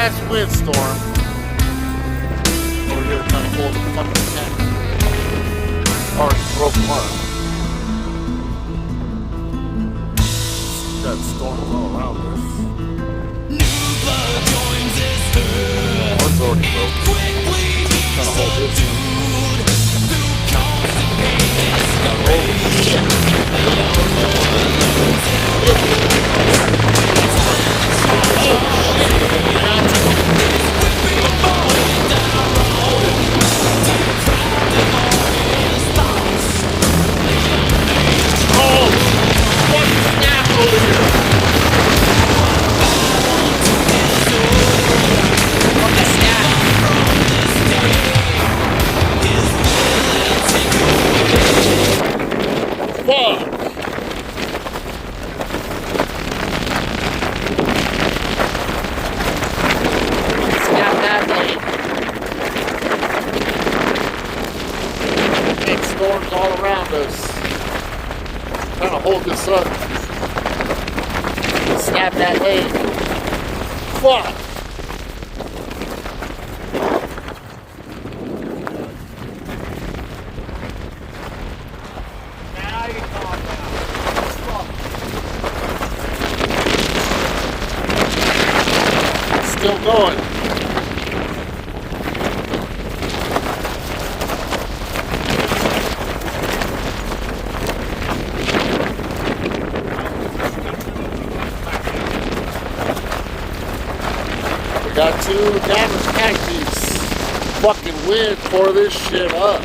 ass windstorm. Over here trying to hold the fucking tent. Already broke apart. Got storms all around us. One's already broke. Trying to hold this one. Holy shit. Fuck! Snap that thing. Big storms all around us. Trying to hold this up. Snap that leg. Fuck! Still going. We got 2 damaged cactus. Fucking wind tore this shit up.